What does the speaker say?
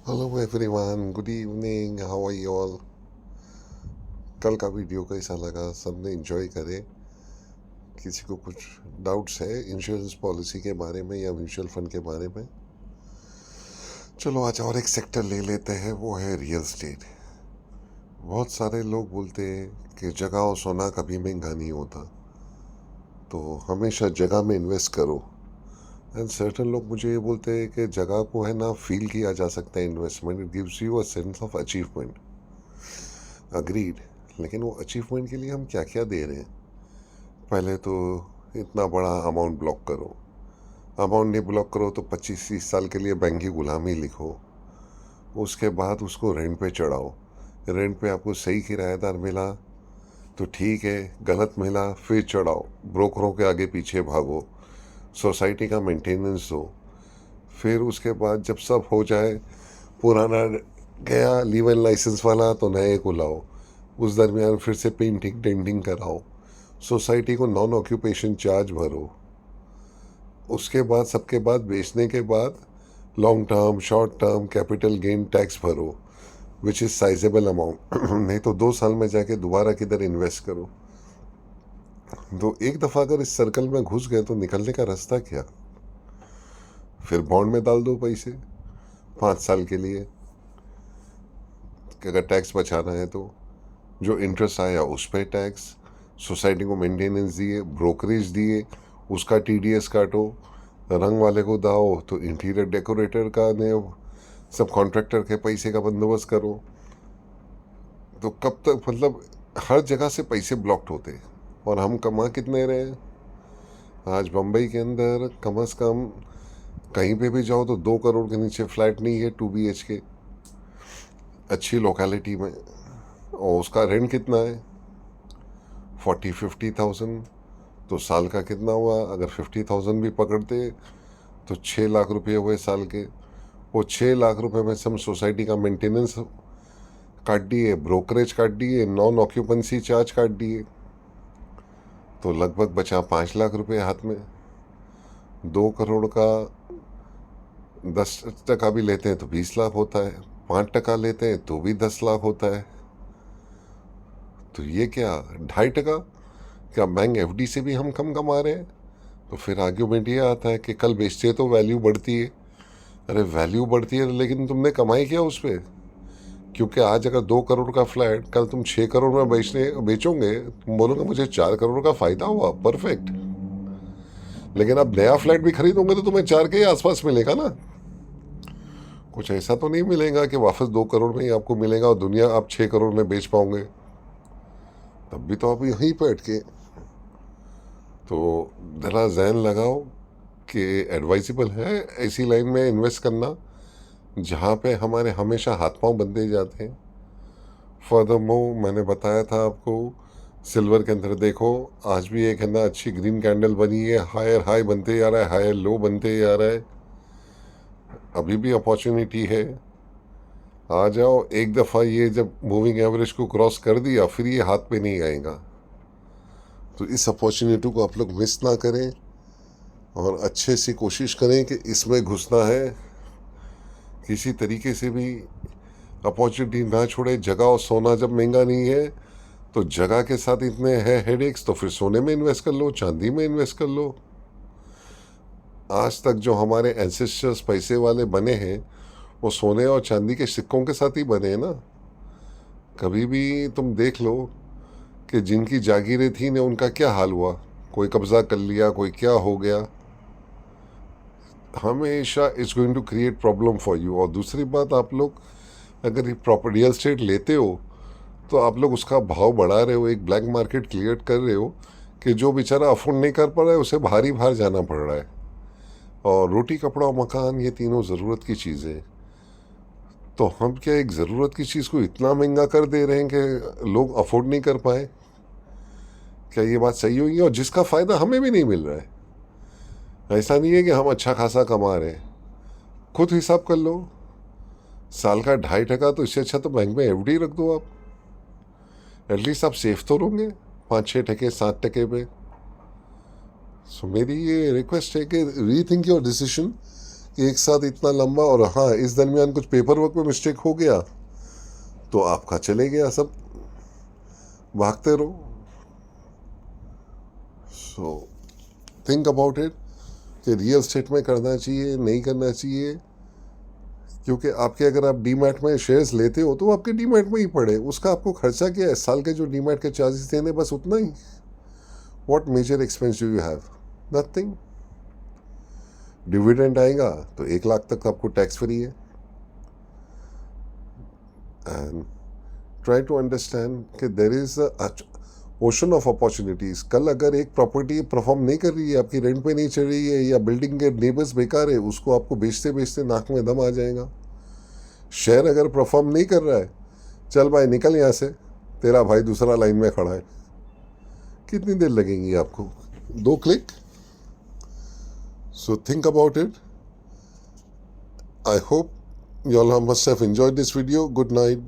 Hello everyone, good evening, how are you all. कल का video कैसा लगा? सबने एंजॉय करे? किसी को कुछ डाउट्स है इंश्योरेंस पॉलिसी के बारे में या म्यूचुअल फंड के बारे में? चलो आज और एक सेक्टर ले लेते हैं, वो है रियल एस्टेट। बहुत सारे लोग बोलते हैं कि जगह और सोना कभी महंगा नहीं होता, तो हमेशा जगह में इन्वेस्ट करो। एंड सर्टन लोग मुझे ये बोलते हैं कि जगह को है ना फील किया जा सकता है investment, it gives you a sense of achievement. Agreed. लेकिन वो अचीवमेंट के लिए हम क्या क्या दे रहे हैं? पहले तो इतना बड़ा अमाउंट ब्लॉक करो। अमाउंट नहीं ब्लॉक करो तो 25-30 साल के लिए बैंक की गुलामी लिखो। उसके बाद उसको रेंट पे चढ़ाओ। रेंट पे आपको सही किराएदार मिला तो ठीक है, गलत मिला फिर चढ़ाओ। ब्रोकरों के आगे पीछे भागो। सोसाइटी का मेंटेनेंस दो। फिर उसके बाद जब सब हो जाए, पुराना गया लीव एंड लाइसेंस वाला तो नए को लाओ। उस दरमियान फिर से पेंटिंग डेंटिंग कराओ। सोसाइटी को नॉन ऑक्यूपेशन चार्ज भरो। उसके बाद सबके बाद बेचने के बाद long term short term capital gain tax भरो, विच इज़ साइजेबल अमाउंट। नहीं तो 2 साल में जाके दोबारा किधर इन्वेस्ट करो। तो एक दफ़ा अगर इस सर्कल में घुस गए तो निकलने का रास्ता क्या? फिर बॉन्ड में डाल दो पैसे 5 साल के लिए, कि अगर टैक्स बचाना है तो जो इंटरेस्ट आया उस पर टैक्स। सोसाइटी को मेंटेनेंस दिए, ब्रोकरेज दिए, उसका टीडीएस काटो। रंग वाले को दाओ तो इंटीरियर डेकोरेटर का ने सब कॉन्ट्रैक्टर के पैसे का बंदोबस्त करो। तो कब तक, मतलब हर जगह से पैसे ब्लॉक्ड होते हैं और हम कमा कितने रहे हैं? आज बम्बई के अंदर कम से कम कहीं पे भी जाओ तो 2 करोड़ के नीचे फ्लैट नहीं है 2 BHK अच्छी लोकेलिटी में। और उसका रेंट कितना है? 40-50,000। तो साल का कितना हुआ? अगर 50,000 भी पकड़ते तो 6 लाख रुपये हुए साल के। वो 6 लाख रुपये में से हम सोसाइटी का मेंटेनेंस काट दिए, ब्रोकरेज काट दिए, नॉन ऑक्यूपेंसी चार्ज काट दिए, तो लगभग बचा 5 लाख रुपये हाथ में। 2 करोड़ का 10% भी लेते हैं तो 20 लाख होता है। 5% लेते हैं तो भी 10 लाख होता है। तो ये क्या 2.5%? क्या बैंक एफडी से भी हम कम कमा रहे हैं? तो फिर आर्ग्यूमेंट ये आता है कि कल बेचते तो वैल्यू बढ़ती है। अरे वैल्यू बढ़ती है लेकिन तुमने कमाई क्या उस पर? क्योंकि आज अगर 2 करोड़ का फ्लैट कल तुम 6 करोड़ में बेचोगे, तुम बोलोगे मुझे 4 करोड़ का फायदा हुआ, परफेक्ट। लेकिन अब नया फ्लैट भी खरीदोगे तो तुम्हें 4 के आसपास मिलेगा ना। कुछ ऐसा तो नहीं मिलेगा कि वापस 2 करोड़ में ही आपको मिलेगा और दुनिया आप 6 करोड़ में बेच पाओगे। तब भी तो आप यहीं पर अटके। तो जरा जहन लगाओ कि एडवाइजेबल है ऐसी लाइन में इन्वेस्ट करना जहाँ पे हमारे हमेशा हाथ पांव बंधे जाते हैं। फर्दरमोर मैंने बताया था आपको, सिल्वर के अंदर देखो आज भी एक है ना अच्छी ग्रीन कैंडल बनी है, हायर हाई बनते जा रहा है, हायर लो बनते जा रहा है। अभी भी अपॉर्चुनिटी है। आ जाओ, एक दफ़ा ये जब मूविंग एवरेज को क्रॉस कर दिया फिर ये हाथ पे नहीं आएगा। तो इस अपॉर्चुनिटी को आप लोग मिस ना करें और अच्छे से कोशिश करें कि इसमें घुसना है। किसी तरीके से भी अपॉर्चुनिटी ना छोड़े। जगह और सोना जब महंगा नहीं है तो जगह के साथ इतने हैं हेडेक्स, तो फिर सोने में इन्वेस्ट कर लो, चांदी में इन्वेस्ट कर लो। आज तक जो हमारे एंसेस्टर्स पैसे वाले बने हैं वो सोने और चांदी के सिक्कों के साथ ही बने हैं ना। कभी भी तुम देख लो कि जिनकी जागीरें थी ने उनका क्या हाल हुआ। कोई कब्जा कर लिया, कोई क्या हो गया। हमेशा it's going to create problem for you. और दूसरी बात, आप लोग अगर प्रॉपर रियल स्टेट लेते हो तो आप लोग उसका भाव बढ़ा रहे हो, एक ब्लैक मार्केट क्रिएट कर रहे हो कि जो बेचारा अफोर्ड नहीं कर पा रहा है उसे बाहर ही बाहर जाना पड़ रहा है। और रोटी कपड़ा और मकान ये तीनों ज़रूरत की चीज़ें हैं। तो हम क्या एक ज़रूरत की चीज़ को इतना महंगा कर दे रहे हैं कि लोग अफोर्ड नहीं कर पाए? क्या ये बात सही होगी? और जिसका फ़ायदा हमें भी नहीं मिल रहा है। ऐसा नहीं है कि हम अच्छा खासा कमा रहे हैं। खुद हिसाब कर लो, साल का 2.5%, तो इससे अच्छा तो बैंक में एफडी रख दो आप। एटलीस्ट आप सेफ तो रहोगे 5-6%, 7% पे। सो मेरी ये रिक्वेस्ट है कि रीथिंक योर डिसीजन एक साथ इतना लंबा, और हाँ इस दरमियान कुछ पेपर वर्क में मिस्टेक हो गया तो आपका चले गया सब, भागते रहो। सो थिंक अबाउट इट कि रियल स्टेट में करना चाहिए नहीं करना चाहिए, क्योंकि आपके अगर आप डीमैट में शेयर्स लेते हो तो वो आपके डीमैट में ही पड़े, उसका आपको खर्चा क्या है, साल के जो डीमैट के चार्जेस देने बस उतना ही। What major expense do you have? Nothing. Dividend आएगा तो 1 लाख तक आपको टैक्स फ्री है। एंड ट्राई टू अंडरस्टैंड कि there is ocean of opportunities. कल अगर एक प्रॉपर्टी परफॉर्म नहीं कर रही है, आपकी रेंट पे नहीं चढ़ रही है, या बिल्डिंग के नेबर्स बेकार है, उसको आपको बेचते बेचते नाक में दम आ जाएगा। शेयर अगर परफॉर्म नहीं कर रहा है, चल भाई निकल यहाँ से, तेरा भाई दूसरा लाइन में खड़ा है। कितनी देर लगेंगी आपको? 2 click. So think about it. I hope you all must have enjoyed this video. Good night.